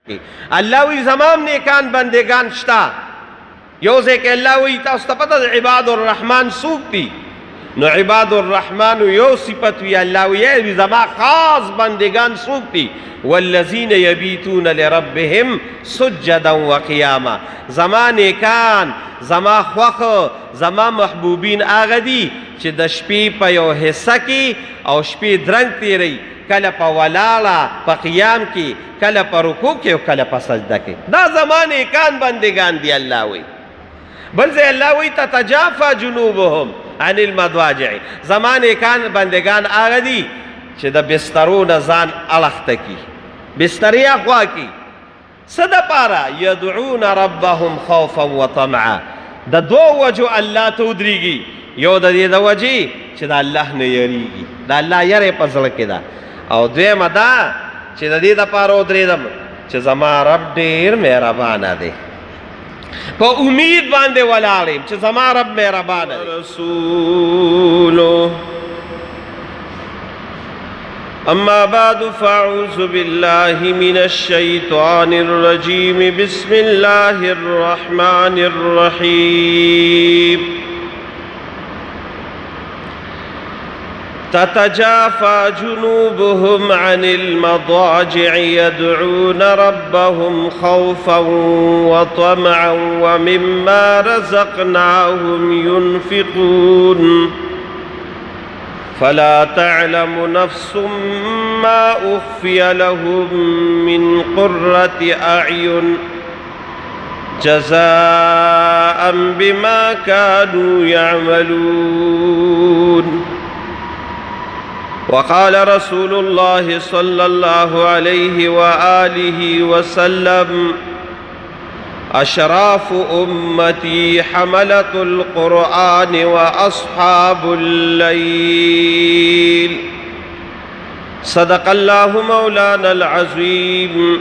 اللہ وی زمام نیکان بندگان شتا یو سے کہ اللہ وی تاستا پتا عباد الرحمن سوکتی نو عباد الرحمن یو صفت وی اللہ وی زمان خاص بندگان سوکتی والذین یبیتون لربهم سجدا وقیاما زمان نیکان زمان خوخ زمان محبوبین آغدی چه د شپې په یو حصہ کی او شپې درنگ تیری کله په ولاړه په قیام کی کله په رکوع کی او کله په سجده کی دا زمان نیکان بندگان دی اللہ وی بل سے اللہ وی تتجافا جنوبهم عن المضاجع زمان نیکان بندگان آغدی چه د بسترون زان الخته کی بستری اخوا کی صد پارا یدعون ربهم خوفا و طمعا د دو وجو اللہ تودریگی یو د دې د وجې چې د الله نه یریږي د الله یری په زړه کې ده او دویمه دا چې د دې دپاره ودرېدم چې زما رب ډېر مهربانه دی په امید باندې ولاړ یم چې زما رب مهربانه دی رسوله اما بعد فاعوذ بالله من الشیطان الرجیم بسم الله الرحمن الرحیم تتجافى جنوبهم عن المضاجع يدعون ربهم خوفا وطمعا ومما رزقناهم ينفقون فلا تعلم نفس ما أخفي لهم من قرة أعين جزاء بما كانوا يعملون وقال رسول الله صلى الله عليه وآله وسلم أشراف أمتي حملة القرآن وأصحاب الليل صدق الله مولانا العظيم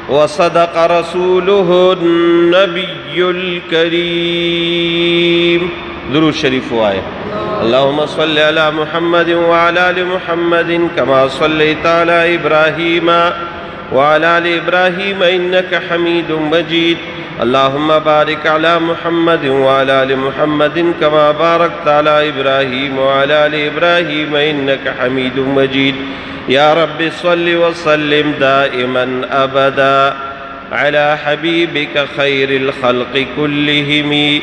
وصدق رسوله النبي الكريم درود شریف آئے اللهم صل على محمد وعلى آل محمد كما صليت على إبراهيم وعلى آل إبراهيم إنك حميد مجيد اللهم بارك على محمد وعلى آل محمد كما باركت على إبراهيم وعلى آل إبراهيم إنك حميد مجيد يا رب صل وسلم دائما أبدا على حبيبك خير الخلق كلهم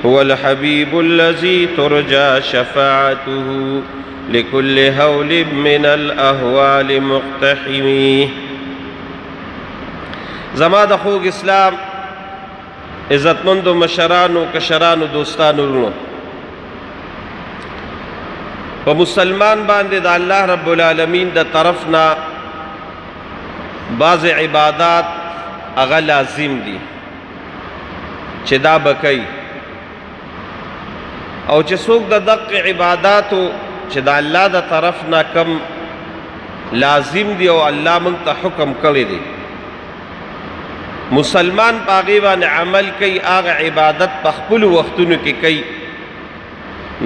هو الحبيب الذي ترجى شفاعته لكل هول من الأهوال مقتحم زما د خوږ اسلام عزتمندو مشرانو کشرانو دوستانو ورونو په مسلمان باندې د الله رب العالمین د طرفنا بعض عبادات هغه لازم دي چې دا بکئ او چې څوک د دقیق عباداتو چې د الله د طرف نه کم لازم دی او الله موږ ته حکم کړی دی مسلمان په هغې باندې عمل کوي هغه عبادت په خپلو وختونو کې کوي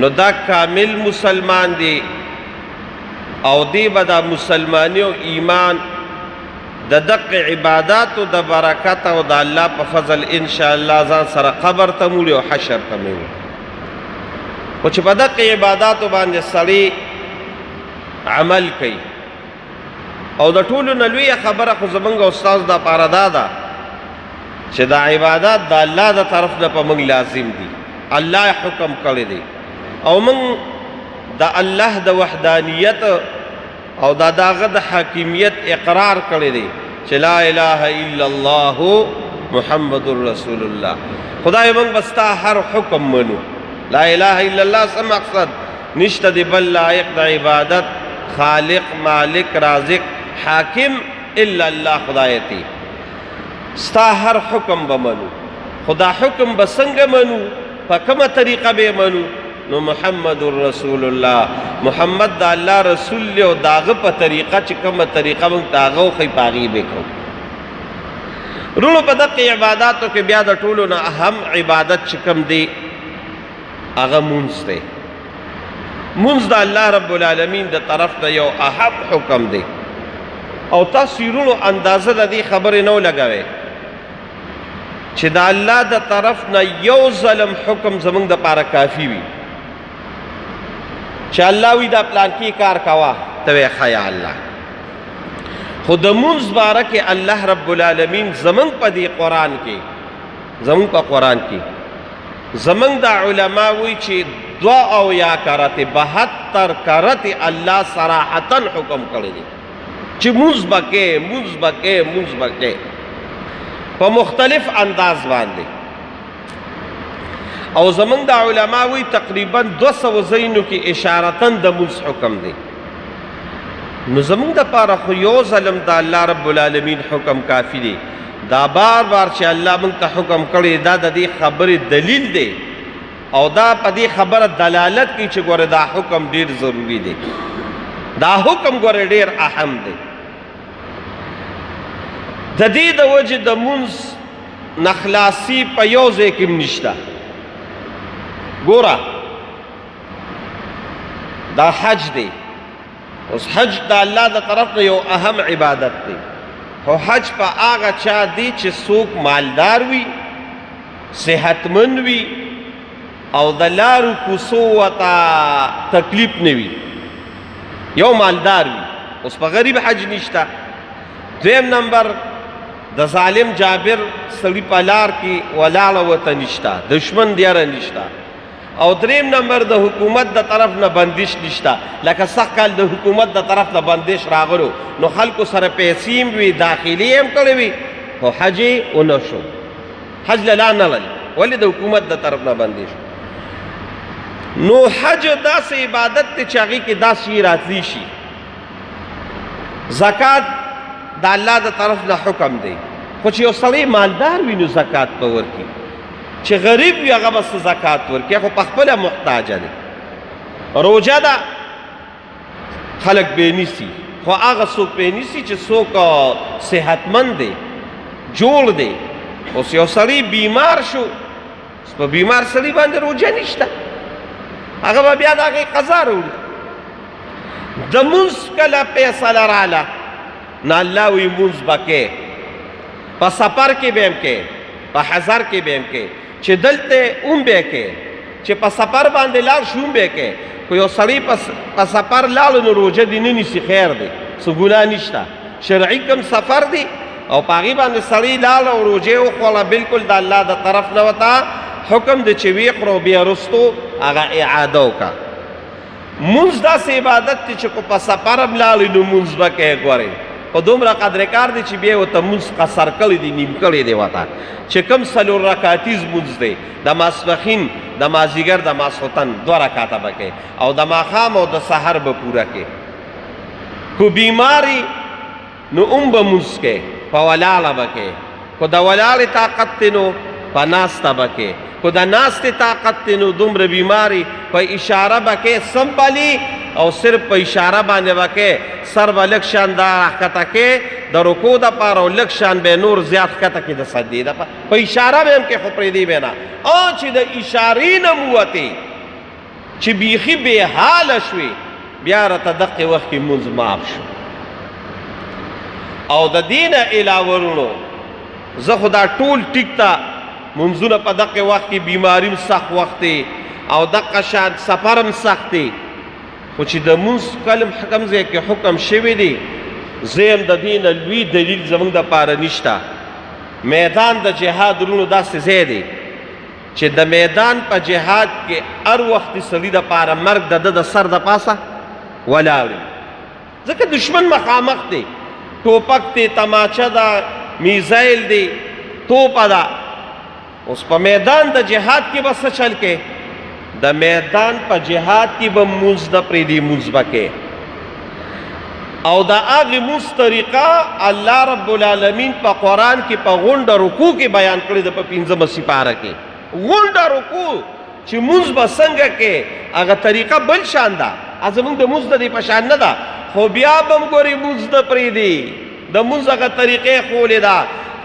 نو دا کامل مسلمان دی او دی به دا مسلمانی او ایمان د دقیق عباداتو د برکت او د الله په فضل انشاءالله ځان سره قبر ته موړي او حشر ته موړي خو چې په دقیق عباداتو باندې سړی عمل کوي او د ټولو نه لویه خبره خو زمونږ استاذ دا پاره دا ده چې دا عبادات د الله د طرف نه په موږ لازم دي الله حکم کړی دی او موږ د الله د وحدانیت او د هغه د حاکمیت اقرار کړی دی چې لا اله الا الله محمد رسول الله خدای موږ بستا هر حکم منو لا الہ الا اللہ سے مقصد نشتہ دی بل لائق دا عبادت خالق مالک رازق حاکم الا اللہ خدایتی ستا ہر حکم بمنو خدا حکم بسنگ منو پا کم طریقہ بے منو نو محمد رسول اللہ محمد دا اللہ رسول لے و داغ پا طریقہ چکم طریقہ منگ داغو خی پاغی بے کم رونو پا دقی عباداتو کے بیاد ٹولو نا اہم عبادت چکم دی اغا منز دے منز دا اللہ رب العالمین دا طرف دا یو احب حکم دے او تاسو یې اندازه د دې خبرې نه ولګوئ چې د الله د طرف نه یو ظلم حکم زمونږ دپاره کافي وي چې الله وي دا پلانکي کار کوه ته وایې ښه یا الله خو د مونځ باره کې الله رب العالمین زمونږ په دې قرآن کې زمونږ په قرآن کې زمونږ دا علما وی چې 72 کرته 72 کرته الله صراحتاً حکم کړی دی چې مونځ بکې په مختلف انداز باندې او زمونږ دا علما وی تقریبا 200 ځایونو کې اشارتاً د مونځ حکم دی نو زمونږ دپاره خو یو ظلم د الله رب العالمین حکم کافي دی دا بار بار چې الله موږ ته حکم کړی دا د دې خبرې دلیل دی او دا په دې خبره دلالت کوي چې ګوره دا حکم ډیر ضروری دی دا حکم ګوره ډیر اهم دی د دې د وجې د مونځ نه خلاصي په یو ځای کې نشته ګوره دا حج دی اوس حج د الله د طرف نه یو اهم عبادت دی خو حج په هغه چا دی چې څوک مالدار وي صحتمند وي او د لارو کوڅو ورته تکلیف نه وي یو مالدار وي اوس په غریب حج نشته دویم نمبر د ظالم جابر سړي په لار کې ولاړه ورته نشته دشمن دیاره نشته او دریم نمبر د حکومت د طرف نه بندش نشته لکه سخت کال د حکومت د طرف نه بندش راغلو نو خلکو سره پیسې هم وي داخلي هم کړی وي خو حج یې ونه شو حج له لا نه لري ولې د حکومت د طرف نه بندش نو حج داسې عبادت دی چې هغې کې داسې راتلی شي زکات د الله د طرف نه حکم دی خو چې یو سړی مالدار وي نو زکات به ورکړي چې غریب وي هغه به څه زکات ورکړي خو پخپله محتاجه دی روژه ده خلک بې نیسي خو هغه څوک بې نیسي چې څوک صحتمند دی جوړ دی اوس یو سړی بیمار شو اوس په بیمار سړي باندې روژه نشته هغه به بیا د هغې قضا راوړي د مونځ کله فیصله راله نه الله وی مونځ به کې په سفر کې به هم کې په حضر کې به هم کې چې دلته هم به کې چې په سفر باندې لاړ شو هم به کې خو یو سړی په سفر لاړو نو روژه دې نه نیسي خیر دی څه ګناه نشته شرعي کوم سفر دی او په هغې باندې سړی لاړ او روژې وخوړه بلکل د الله د طرف نه ورته حکم دی چې ویې خورو بیا رستو هغه اعاده وکړه مونځ داسې عبادت دی چې کو په سفر هم لاړې نو مونځ به کوې ګورې خو دومره قدر کار دی چې بیا ورته مونځ قصر کړی دی نیم کړی دی ورته چې کوم 4 رکعتیز مونځ دی د ماسپښین د مازدیګر د ماسخوتن 2 رکعته به کوې او د ماښام او د سحر به پوره کوې خو بیماري نو هم به مونځ کوې په ولاړه به کوې خو د ولاړې طاقت دی نو په ناسته به کوې خو د ناستې طاقت دی نو دومره بیماري په اشاره به کوې سمبلي او صرف په اشاره باندې به کوې سر به لږ شان دا راښکته کوې د رکو دپاره او لږ شان به نور زیات ښکته کړي د سجدې دپاره په اشاره به هم کې خو پرېږدی به نه او چې د اشارې نه م ووتې چې بیخي بې حاله شوې بیا راته دقې وخت کې مونځ معاف شو او د دې نه علاوه ورونو زه خو دا ټول ټیک ته مونځونه په دقې وخت کې بیماري هم سخت وخت دی او دقه شان سفر هم سخت دی خو چې د مونځ کلم حکم ځای کې حکم شوی دی زیم د دې نه لوی دلیل زموږ دپاره نشته میدان د جهاد ورونو داسې ځای دی چې د میدان په جهاد کې هر وخت سړي دپاره مرګ د ده د سر د پاسه ولاړ ځکه دشمن مخامخ دی ټوپک دی تماچه ده میزایل دی توپه ده اوس په میدان د جهاد کې به څه چل کې د میدان په جهاد کې به مونځ نه پرېږدي مونځ به کې او د هغې مونځ طریقه الله رب العالمین په قرآن کې په غونډه رکوع کې بیان کړې ده په 15مه سپاره کې غونډه رکوع چې مونځ به څنګه کې هغه طریقه بل شان ده زمونږ د مونځ د دې په شان نه ده خو بیا به هم ګورې مونځ نه پرېږدي د مونځ هغه طریقې ښولې ده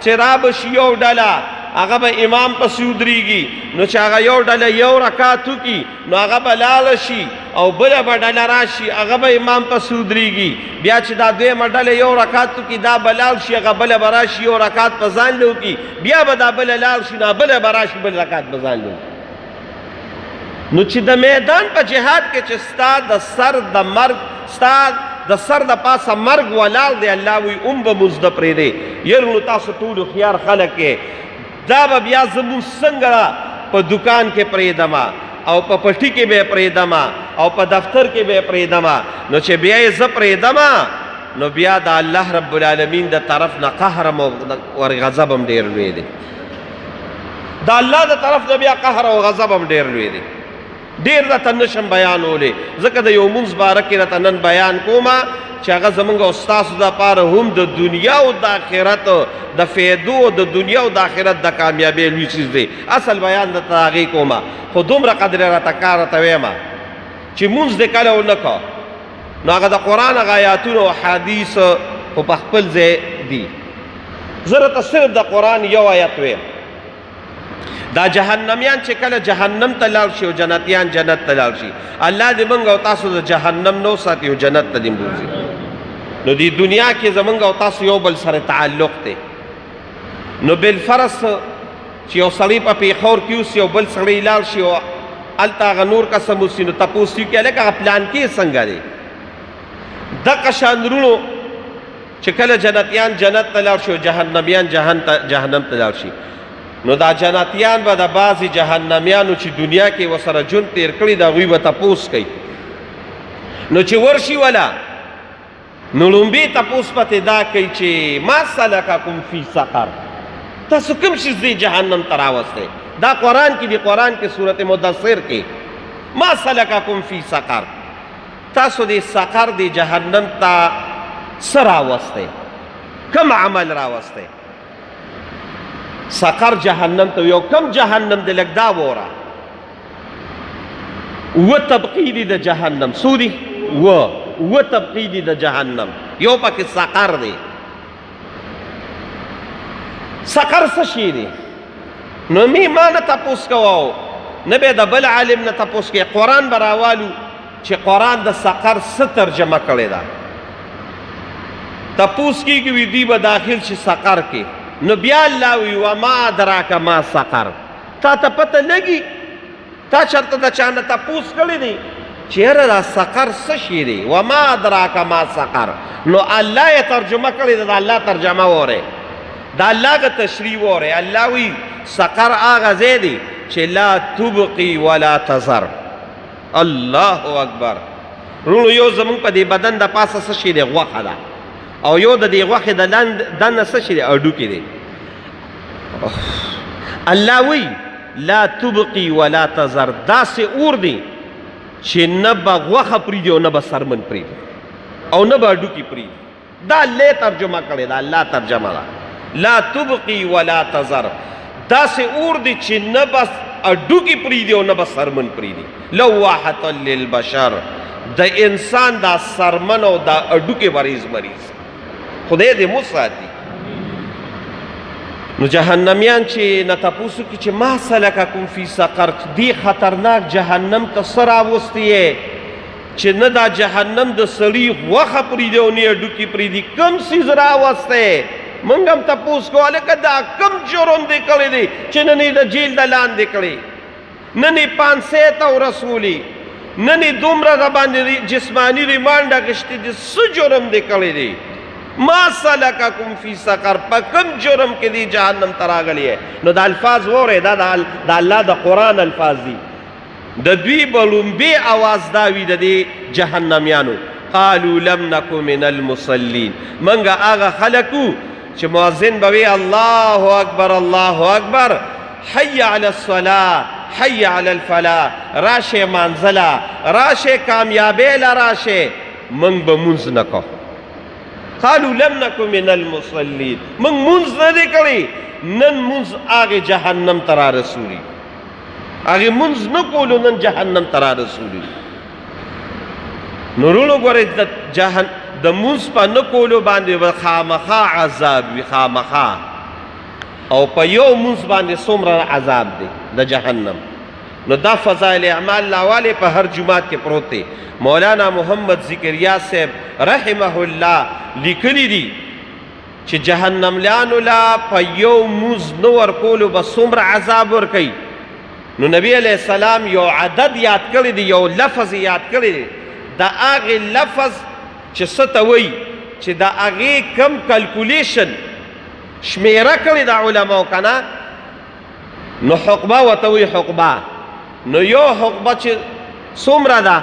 چې را به شي یو ډله هغه به امام پسې ودرېږي نو چې هغه یو ډله یو رکعت وکړي نو هغه به لاړه شي او بله به ډله راشي هغه به امام پسې ودرېږي بیا چې دا دویمه ډله یو رکعت وکړي دا به لاړ شي هغه بله به راشي یو رکعت په ځان له وکړي بیا به دا بله لاړ شي نو بله به راشي بل رکعت په ځان له وکړي نو چې د میدان په جهاد کې چې ستا د سر د مرګ ستا د سر د پاسه مرګ ولاړ دی الله وی به مونځ نه پرېږدی یره نو تاسو ټول هوښیار خلک کې دا به بیا زمونږ څنګه په دکان کې پرېږدمه او په پټي کې به یې پرېږدمه او په دفتر کې به یې پرېږدمه نو چې بیا یې زه پرېږدمه نو بیا د الله رب العالمین د طرف نه قهر هم او غضب هم ډېر لوی دی د الله د طرف نه بیا قهر او غضب هم ډېر لوی دی ډېر راته نشم بیانولی ځکه د یو مونځ باره کې راته نن بیان کومه چې هغه زمونږ او ستاسو دپاره هم د دنیا او د آخرت د فیدو د دنیا او د آخرت د کامیابۍ لوی چیز دی اصل بیان درته د هغې کومه خو دومره قدر راته کار راته ویمه چې مونځ دې کله ونه که نو هغه د قرآن هغه آیاتونه او حدیث خو په خپل ځای دي زه راته صرف د قرآن یو آیت ویم دا جهنمیان چې کله جهنم ته لاړ شي او جنتیان جنت ته لاړ شي الله دې موږ او تاسو د جهنم نو ساتي او جنت ته دې بوځي نو دې دنیا کې زموږ او تاسو یو بل سره تعلق دی نو بالفرض چې یو سړی په پیښور کې اوسي او بل سړی لاړ شي او هلته هغه نور قسم اوسي نو تپوس وکړي هلکه هغه پلان کې څنګه دی دغه شان وروڼو چې کله جنتیان جنت ته لاړ شي او جهنمیان جهنم ته لاړ شي نو دا جنتیان به د بعضې جهنمیانو چې دنیا کې ورسره ژوند تیر کړي د هغوی به تپوس کوي نو چې ورشي وله نو لومبې تپوس پتې دا کوي چې ما سلککم فی سقر تاسو کوم شي دې جهنم ته راوستی دا قرآن کې دی قرآن کې صورت مدثر کې ما سلککم فی سقر تاسو دې سقر دې جهنم ته څه راوستی کوم عمل راوستی سقر جهنم ته یو کم جهنم دی لږ دا وره اوه طبقې دي د جهنم څو دي اوه طبقې دي د جهنم یو پکې سقر دی سقر څه شی دی نو ما نه تپوس کوو نه به د بل عالم نه تپوس کوي قرآن به راوالو چې قرآن د سقر څه ترجمه کړې ده تپوس کېږي وي دوی به داخل شي سقر کې نو بیا الله وی وما ادراک ما سقر تا ته پته لګي تا چېرته د چا نه تپوس کړی دی چې یاره دا سقر څه شی دی وما ادراک ما سقر نو الله یې ترجمه کړې ده د الله ترجمه وره د الله که تشریح وره الله وی سقر هغه ځای دی چې لا تبقي ولا تذر الله اکبر رونو یو زمونږ په دې بدن د پاسه څه شی دی غوښه ده او یو د دې غوښې د دننه څه شی دی هډوکې دی الله وی لا تبقي ولا تذر داسې اور دی چې نه به غوښه پرېږدي او نه به سرمن پرېږدي او نه به هډوکي پرېږدي دا الله ترجمه کړې ده الله ترجمه ده لا تبقي ولا تذر داسې اور دی چې نه به هډوکي پرېږدي او نه به سرمن پرېږدي لواحة للبشر د انسان دا سرمن او دا هډوکې مریض خدای دې مو ساتي نو جهنمیان چې نه تپوس وکړي چې ما سلککم فی سقر دې خطرناک جهنم ته څه راوستی یې چې نه دا جهنم د سړي غوښه پرېږدي او نه یې هډوکي پرېږدي کوم څیز راوستی موږ هم تپوس کوو هلکه دا کوم جرم دې کړی دی چې نن یې د جیل د لاندې کړی نن یې پانسۍ ته ورسولي نن یې دومره د باندې جسماني ریمانډ اخیستی دی څه جرم دې کړی دی ما سلککم فی سقر په کوم جرم کې دی جهنم ته راغلی یې نو د الفاظ وورئ دا د الله د قرآن الفاظ دي د دوی به لومبې اواز دا وي د دې جهنمیانو قالوا لم نکو من المصلین منګه هغه خلک وو چې مؤذن به وي الله اکبر الله اکبر حی علی الصلاة حی علی الفلاح راشه منزله راشه کامیابی له راشه موږ به مونځ نه کوو قالوا لم نکو من المصلین موږ مونځ نه دی کړی نن مونځ هغې جهنم ته را رسولي هغې مونځ نه کولو نن جهنم ته را رسولي نو وروڼو ګورئ د مونځ په نه کولو باندې به خامخا عذاب وي خامخا او په یو مونځ باندې څومره عذاب دی د جهنم نو دا فضائل اعمال لاواله په هر جمعات کې پروت دی. مولانا محمد ذکریا صاحب رحمه الله لیکلی دي چې جهنم لانو لا په یو موز نو ورکولو به څومره عذاب ورکوي. نو نبی علیہ السلام یو عدد یاد کړی دی، یو لفظ یاد کړی دی. دا هغې لفظ چې څه ته وایي چې د هغې کم کلکولیشن شمیره کړې د علماو که نه، نو حقبه ورته وایي حقبه. نو یو حقبه چې څومره ده،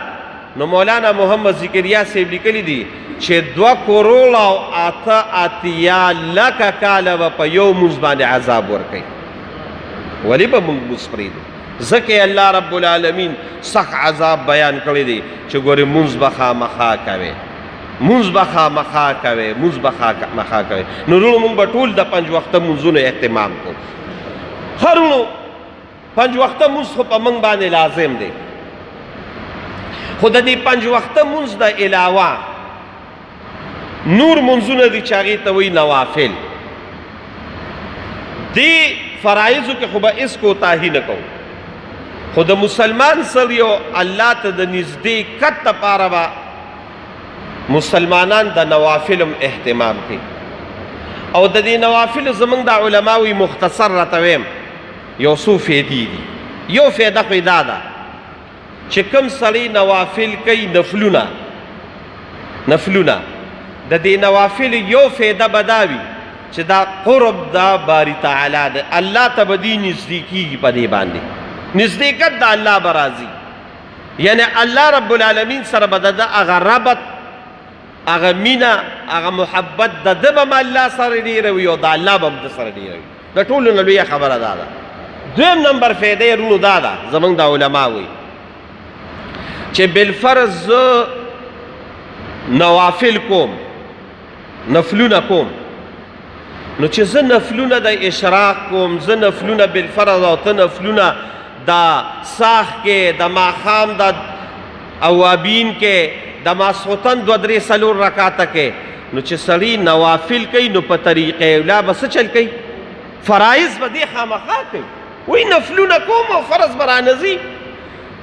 نو مولانا محمد ذکریا صاحب لیکلی دي چې 2 کروڑ او 88 لکه کاله به په یو مونځ باندې عذاب ورکوي. ولې به مونږ مونځ پرېږدو؟ ځکه الله رب العالمین سخت عذاب بیان کړی دی چې ګورې مونځ به خامخا کوې، مونځ به خامخا کوې، مونځ به خامخا کوې. نو وروڼو مونږ به ټول د 5 وخته مونځونو اهتمام کوو. ښه وروڼو 5 وخته مونځ خو په موږ باندې لازم دی، خو د دې 5 وخته مونځ د علاوه نور مونځونه دي چې هغې ته وایي نوافل. دې فرایضو کې خو به هېڅ کوتاهي نه کوو، خو د مسلمان سړي او الله ته د نزدېکت دپاره به مسلمانان د نوافلم اهتمام کوي. او د دې نوافلو زموږ د علماوی مختصر راته ویم یو څو فیدې دي. یو فیده خو دا ده چې کوم سړی نوافل کوي، نفلونه د دې نوافلو یو فیده به دا وي چې دا قرب دا باری تعالی ده، الله ته به دې نږدې کېږي. په دې باندې نزدېکت د الله به راځي، یعنی الله رب العالمین سره به د ده هغه ربط، هغه مینه، هغه محبت د ده به م الله سره ډېروي او د الله به م ده سره ډېروي. د ټولو نه لویه خبره دا ده. دویم نمبر فایده یې وروڼو دا ده، زموږ د علما وایي چې بالفرض زه نوافل کوم، نفلونه کوم، نو چې زه نفلونه د اشراق کوم، زه نفلونه بالفرض او ته نفلونه د ساخ کې، د ماښام د اوابین کې، د ماسخوتن 2 3 4 رکاته کې، نو چې سړی نوافل کوي نو په طریقې اولا به څه چل کوي؟ فرایض به دې خامخا کوي. وایي نفلونه کوم او فرض به رانځي.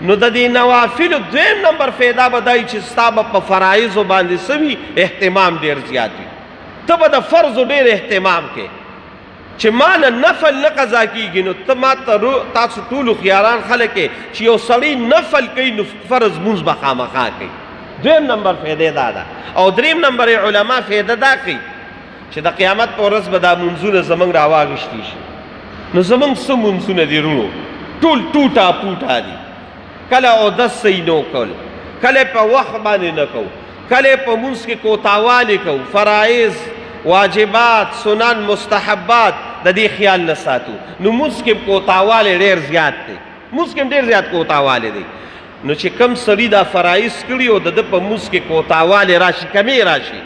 نو د دې نوافلو دویم نمبر فایده به دا وي چې ستا به په فرایضو باندې څه وي؟ اهتمام ډېر زیات وي. ته به د فرضو ډېر اهتمام کوې چې ما نه نفل نه قضا کېږي. نو ته ما تاسو ټولو خیاران خلک یې چې یو سړی نفل کوي نو فرض مونځ به خامخا کوي. دویم نمبر فایده دا ده. او دریم نمبر علما فایده دا کوي چې د قیامت په ورځ به دا مونځونه زموږ راواغېشتي شي. نو زموږ څه مونځونه دي وروڼو؟ ټول ټوټه پوټه دي. کله اودس صحیح نه کول، کله په وخت باندې نه کوو، کله په مونځ کې کوتاوالی کوو، فرایض، واجبات، سنن، مستحبات د دې خیال نه ساتو. نو مونځ کې کوتاوالی ډېر زیات دی، مونځ کې ډېر زیات کوتاوالی دی. نو چې کم سړي دا فرایض کړي او د ده په مونځ کې کوتاوالی راشي، کمی راشي،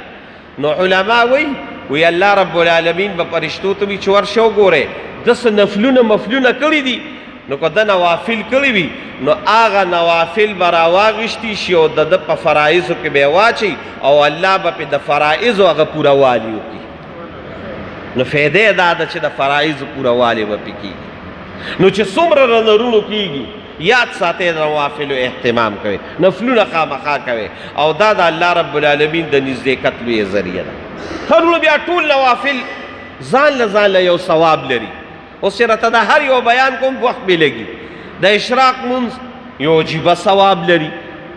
نو علما وایي الله رب العالمین به فرشتو ته وي چې ورشه وګورئ داسې نفلونه مفلونه کړي دي، نو که ده نوافل کړي وي نو هغه نوافل به راواغېشتي شي او د ده په فرایضو کې به یې واچوي او الله به پرې د فرایضو هغه پوروالي وکړي. نو فایده یې دا ده چې د فرایضو پوروالي به پرې کېږي. نو چې څومره رنرونو کېږي یاد ساتئ، د نوافلو اهتمام کوئ، نفلونه خامخا کوئ، او دا د الله رب العالمین د نزدېکت لویه ذریعه ده. ښه بیا ټول نوافل ځان له یو ثواب لري. اوس چې راته د هر یو بیان کوم وخت بې لګي. د اشراق مونځ یو عجیبه ثواب لري،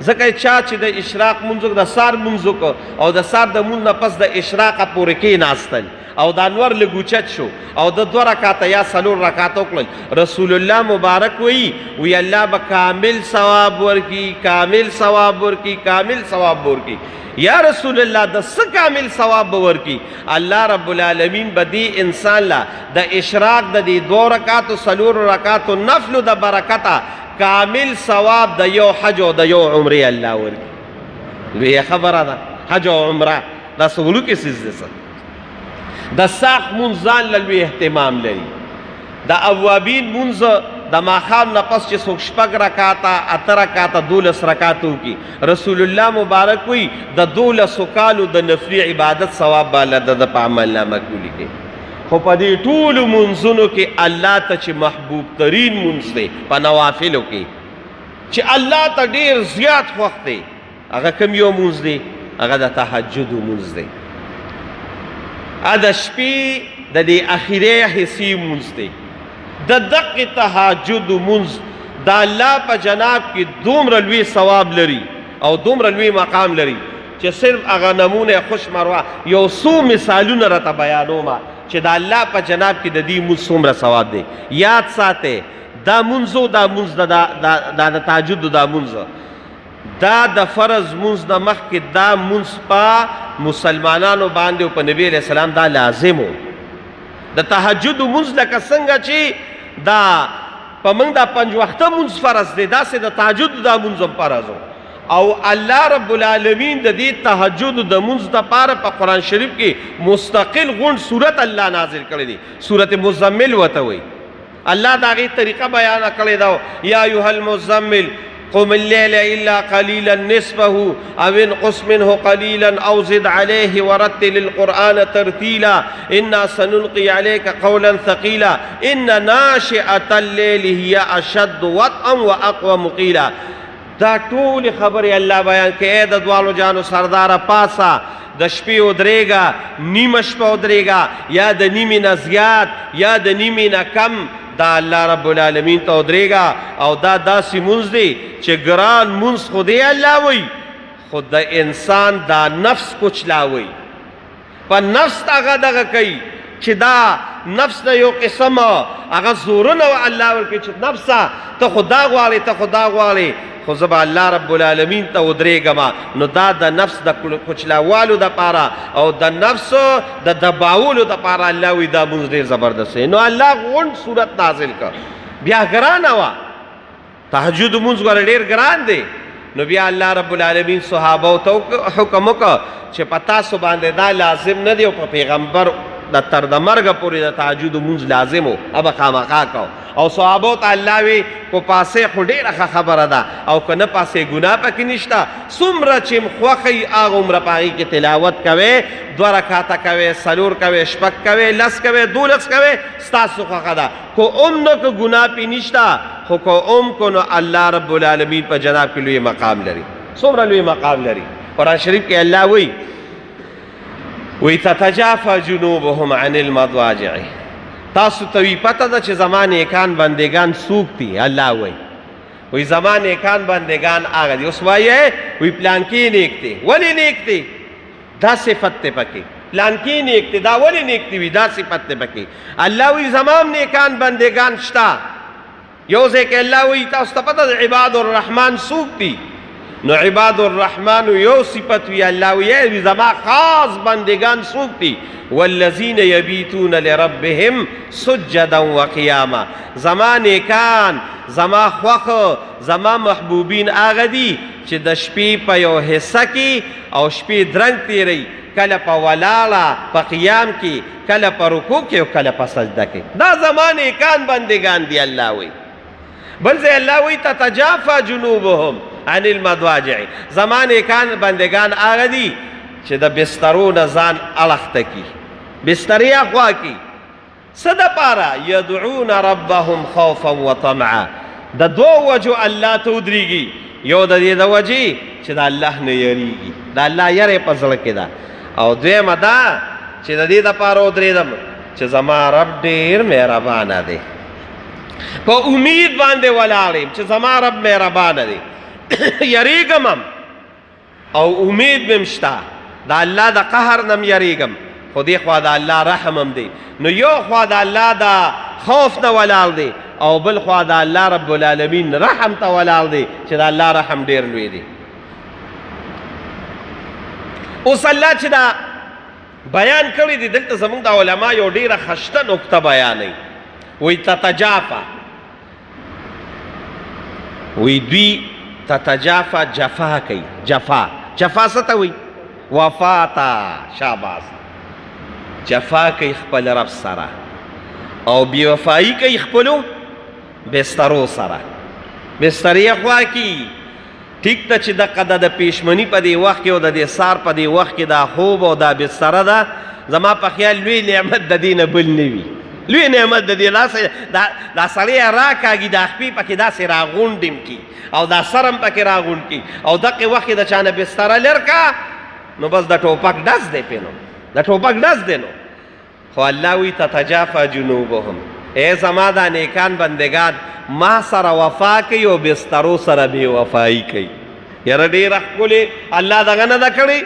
ځکه چا چې د اشراق مونځ د سار مونځ وکړ او د سار د مونځ نه پس د اشراقه پورې کېناستل او د انور لږ اوچت شو او د 2 رکاته یا 4 رکاته وکړل، رسول الله مبارک وی الله به کامل ثواب ورکي، کامل ثواب ورکي، کامل ثواب ورکي. یا رسول الله د څه کامل ثواب به ورکي؟ الله رب العالمین به دې انسان لا د اشراق د دې 2 رکاتو 4 رکاتو نفلو د برکته کامل ثواب د یو حج او د یو عمرې الله ورکي. لویه خبره ده. حج او عمره دا څه وړوکې څیز دی. د ساق مونځ ځان له لوی اهتمام لري. د اوابین مونځ د ماښام نه پس چې څوک 6 رکاته 8 رکاته 12 رکاته وکړي، رسول الله مبارک وایي د 12 کالو د نفلي عبادت ثواب به الله د په عمل نامه کې ولیکي. خو په دې ټولو منځونو کې الله ته چې محبوب ترین منځ دی په نوافلو کې چې الله ته ډېر زیات خوښ دی هغه کوم یو منځ دی هغه د تهجد منځ دی د شپې د دې اخیری حصې منځ دی د دقې تهجد منځ د الله په جناب کې دومره لوی ثواب لري او دومره لوی مقام لري چې صرف هغه نمونه خوش مروه یو څو مثالونه راته بیانوم چې د الله په جناب کې د دې منځ څومره ثواب دی یاد ساتئ دا منځو دا منځ د تهجد دا منځ دا د فرض منځ نه مخکې دا منځ په مسلمانانو باندې او په نبي علیه السلام دا لازم و د تهجد منځ لکه څنګه چې دا په موږ دا 5 وخته منځ فرض دی داسې د تهجد دا منځ هم فرض و او الله رب العالمین د دې تهجد د منځ دپاره په قرآن شریف کې مستقل غونډ صورت الله نازل کړی دی صورت مزمل ورته وایي الله د هغې طریقه بیانه کړې ده یا ایها المزمل قم الليل الا قليلا نصفه او انقص منه قليلا او زد عليه ورتل القرآن ترتيلا انا سنلقي عليك قولا ثقيلا ان ناشئة الليل هي اشد وطئا واقوم قيلا دا ټول خبرې الله بیان کوي د دوالو جانو سرداره پاسه د شپې ودرېږه نیمه شپه ودرېږه یا د نیمې نه زیات یا د نیمې نه کم دا الله رب العالمین ته ودرېږه او دا داسې مونځ دی چې ګران مونځ خو دی الله وایي خو د انسان دا نفس کوچلاوي په نفس هغه دغه کوي چې دا نفس نه یو قسم هغه زورونه و الله ورکوي چې نفسه ته خو دا غواړې ته خو دا غواړې خو زه به الله رب العالمین ته ودرېږم نو دا د نفس د کوچلاوالو دپاره او د نفس د دباولو دپاره الله وایي دا مونځ ډېر زبردست دی نو الله غونډ صورت نازل کړ بیا ګرانه وه تهجد مونځ ګوره ډېر ګران دی نو بیا الله رب العالمین صحابو ته حکم وکړ چې په تاسو باندې دا لازم نه دی او په پیغمبر د تر د مرګه پورې د تهجد مونځ لازم و هغه خامخا کو او صحابو ته الله وی کو پاسې خو ډېره ښه خبره ده او که نه پاسې ګناه پکې نشته څومره چې خوښئ هغه عمره په هغې کې تلاوت کوئ 2 رکاته کوئ 4 کوئ 6 کوئ 10 کوئ 12 کوئ ستاسو خوښه ده کو نه که ګناه پې نشته خو که کو نو الله رب العالمین په جناب کې لوی مقام لري څومره لوی مقام لري قرآن شریف کې الله وی وی تتجافى جنوبهم عن المضاجع تاسو ته وی پته ده چې زما نیکان بندگان څوک دي الله وی زما نیکان بندگان هغه دي اوس وایې وی پلانکي نیک دی ولې نیک دی دا صفت دی پکې پلانکي نیک دی دا ولې نیک دی وی دا صفت دی پکې الله وی زما نیکان بندگان شته یو ځای کې الله وی تاسو ته پته ده عباد الرحمن څوک دي نو عباد الرحمن یو صفت وی الله وی زما خاص بندگان څوک دي والذین یبیتون لربهم سجدا وقیاما زما نیکان زما خوښ زما محبوبین هغه دي چې د شپې په یو حصه کې او شپې درنګ تیری کله په ولاړه په قیام کې کله په رکوع کې او کله په سجده کې دا زما نیکان بندگان دي الله وی بل ځای الله وی تتجافى جنوبهم عن المضاجع زما نیکان بندگان هغه دي چې د بسترو نه ځان اړخته کي بسترې اخوا کي څه دپاره یدعون ربهم خوفا وطمعا د دوو وجو الله ته ودرېږي یو د دې د وجې چې د الله نه یریږي د الله یری په زړه کې ده او دویمه دا چې د دې دپاره ودرېدم چې زما رب ډېر مهربانه دی په امید باندې ولاړ یم چې زما رب مهربانه دی یریږم هم او امید مې شته د الله د قهر نه م یریږم خو دې خوا د الله رحم هم دی نو یو خوا د الله د خوف نه ولاړ دی او بل خوا د الله رب العالمین رحم ته ولاړ دی چې د الله رحم ډېر لوی دی اوس الله چې دا بیان کړی دی دلته زموږ د علما یو ډېره خشته نکته بیانوي وی تتجافى وی دوی تتجافى جفا کوي جفا څه ته وی وفاتا شاباس جفا کوي خپل رب سره او بی وفایی کوي خپلو بسترو سره بسترې خوا کی ټیک ته چې دقه د پېشمني په دې وخت کې او د دې سار په دې وخت کې دا خوب او دا بستره ده زما په خیال لوی نعمت د دې نه بل نه وي. لوی نعمت د دې دا سړی راکاږي دا خپې پکې داسې راغونډم کي او دا سرم پکې راغونډ کي او دقې وخت د چا نه بستره لر کا نو بس د ټوپک ډز دی پې نو د ټوپک ډز دی نو. خو الله وی تتجافا جنوبهم ای زما دا نیکان بندگان ما سره وفا کوي او بسترو سره بې وفایي کوي. یاره ډېره ښکلې الله دغه نه ده کړې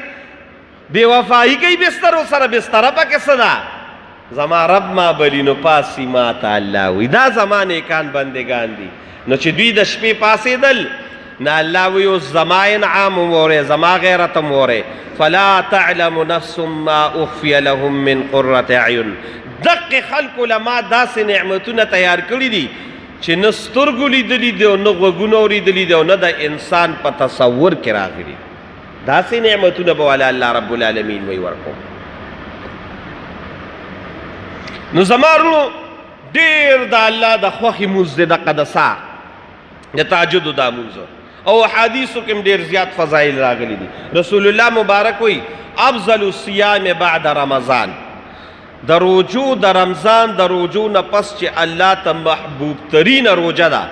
بې وفایي کوي بسترو سره. بستره پکې څه ده؟ زما رب ما بلی نو پاسی ما تا الله وی دا زما نیکان بندگان دي. نو چې دوی د شپې پاسېدل نه الله وی اوس زما انعام وورې زما غیرت وورې فلا تعلم نفس ما اخفی لهم من قرة اعین. دقې خلکو له ما داسې نعمتونه تیار کړي دي چې نه سترګو لیدلي دي او نه غوږونه اورېدلي دي او نه د انسان په تصور کې راغلي. داسې نعمتونه به والا الله رب العالمین وی ورکوم. نو زما ورونو ډېر د الله د خوښې مونځ دی دقه د سهار د تهجدو دا مونځ او حدیثو کې هم ډېر زیات فضایل راغلي دي. رسول الله مبارک وی افضل الصیام بعد رمضان د روجو د رمضان د روجو نه پس چې الله ته محبوب ترینه روجه ده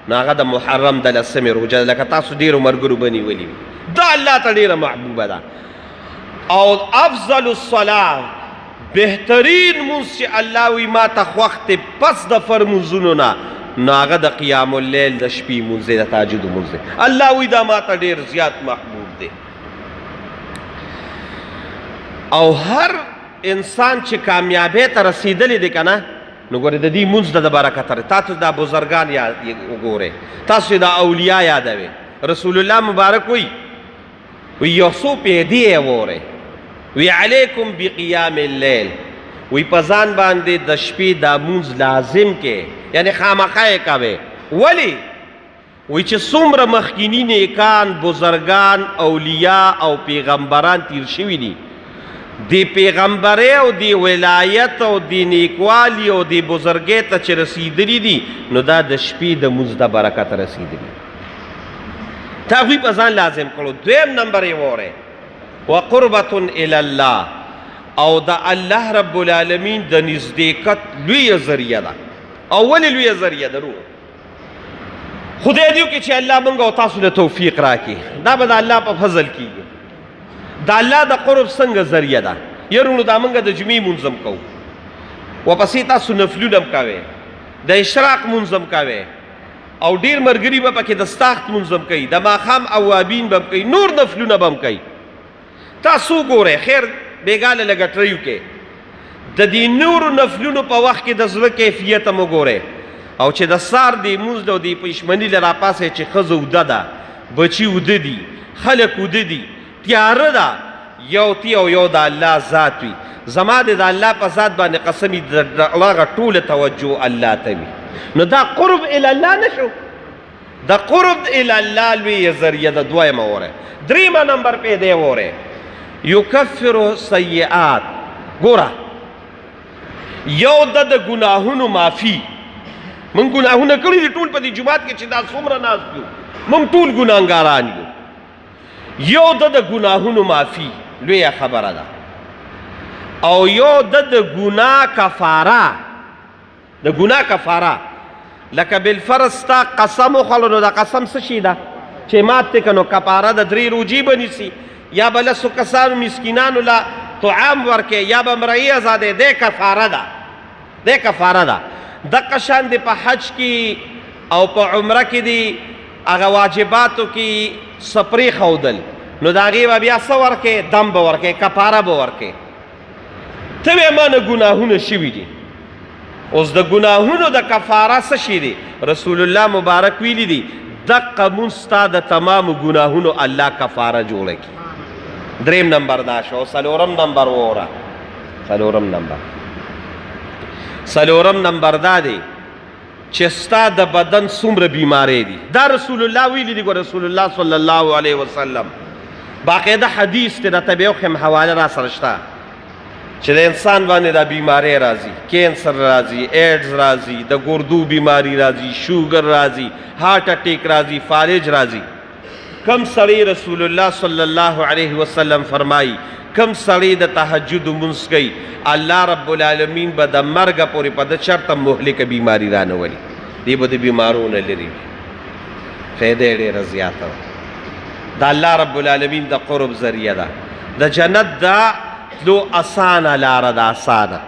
نو هغه د محرم د 10مې روجه ده. لکه تاسو ډېرو ملګرو به نیولي وي دا الله ته ډېره محبوبه ده. او افضل الصلاه بهترین مونځ چې الله وی ما ته خوښ دی پس د فرمونځونو نه نو هغه د قیام اللیل د شپې مونځ دی د تهجدو مونځ دی. الله وی دا ما ته ډېر زیات محبوب دی. او هر انسان چې کامیابۍ ته رسېدلی دی که نه نو ګورې د دې مونځ د برکت لري. تاسو دا بزرګان وګورئ تاسو دا اولیاء یادوئ. رسول الله مبارک وی یو څو پیدې یې وورئ وی علیکم بقیام اللیل وی په ځان باندې د شپې دا مونځ لازم کې یعنی خامخا یې کوئ. ولې وی چې څومره مخکیني نیکان بزرګان اولیاء او پیغمبران تیر شوي دي دی پیغمبرۍ او دی ولایت او دی نیکوالی او دی بزرګۍ ته چې رسیدلي دي نو دا د شپې د مونځ د برکت رسیدلي تا هغوی په ځان لازم کړو. دویم نمبر یې وورئ وقربة الی الله او د الله رب العالمین د نزدېکت لویه ذریعه ده. او ولې لویه ذریعه ده؟ خدای دې وکړي چې الله موږ او تاسو له توفیق راکړي. دا به د الله په فضل کېږي. د الله د قرب څنګه ذریعه ده؟ یرونو دا موږ د جمعې مونځ هم کوو ورپسې تاسو نفلونه هم کوئ د اشراق مونځ هم کوئ او ډېر ملګري به پکې د ستاخت مونځ هم کوي د ماښام اوابین به هم کوي نور نفلونه به هم کوي. تاسو ګورئ خیر بېګاله لږه ټریو کې د دې نورو نفلونو په وخت کې د زړه کیفیت هم وګورئ او چې د سار دی مونځ د دې پښمني له راپاسئ چې ښځه اوده ده بچي اوده دي خلک اوده دي تیاره ده یو تی او یو د الله ذات وي. زما د الله په ذات باندې قسم وي د هغه ټوله توجه الله ته وي. نو دا قرب الی الله نه شو؟ د قرب الی الله لویه ذریعه ده. دویمه وورئ. دریمه نمبر پیدې وورئ یکفر سیئات. ګوره یو د ګناهونو معافي. موږ ګناهونه کړي دي ټول په دې جومات کې چې دا څومره ناست یو موږ ټول ګناهګاران یو. یو د ګناهونو معافي لویه خبره ده او یو د ګناه کفاره. د ګناه کفاره لکه بالفرض ستا قسم وخوړلو نو د قسم څه شي ده چې مات دی که نو کفاره د 3 روجې به نیسي یا به لسو کسانو مسکینانو له طعام ورکې یا به مرعي ازادې دی کفاره ده. دی کفاره ده. دقه شان دی په حج کې او په عمره کې دی هغه واجباتو کې سپرې ښودل نو د هغې به بیا څه ورکې دم به ورکې کفاره به ورکې. ته وې ما نه ګناهونه شوي دي. اوس د ګناهونو د کفاره څه شي دی؟ رسول الله مبارک ویلي دي دقه مونځ ستا د تمامو ګناهونو الله کفاره جوړه کړي. دریم نمبر دا شو. څلورم نمبر ووره. څلورم نمبر دا دی چې ستا د بدن څومره بیمارۍ دي. دا رسول الله ویلي دي. رسول الله صلی الله علیه وسلم باقاعده حدیث دی راته به وښیم حواله را سره شته چې د انسان باندې دا بیماری راځي کینسر راځي ایډز راځي د ګردو بیماری راځي شوګر راځي هارت اٹیک راځي فالج راځي. کم سړی رسول الله صلی الله علیه وسلم فرمایي کم سړی د تهجد مونځ کوي الله رب العالمین به د مرګه پورې په د چرته مهلکه بیماری رانولي دی به د بیمارو نه لري فایده ډېره زیاته ده د الله رب العالمین د قرب ذریعه ده د جنت دا تلو اسانه لاره ده اسانه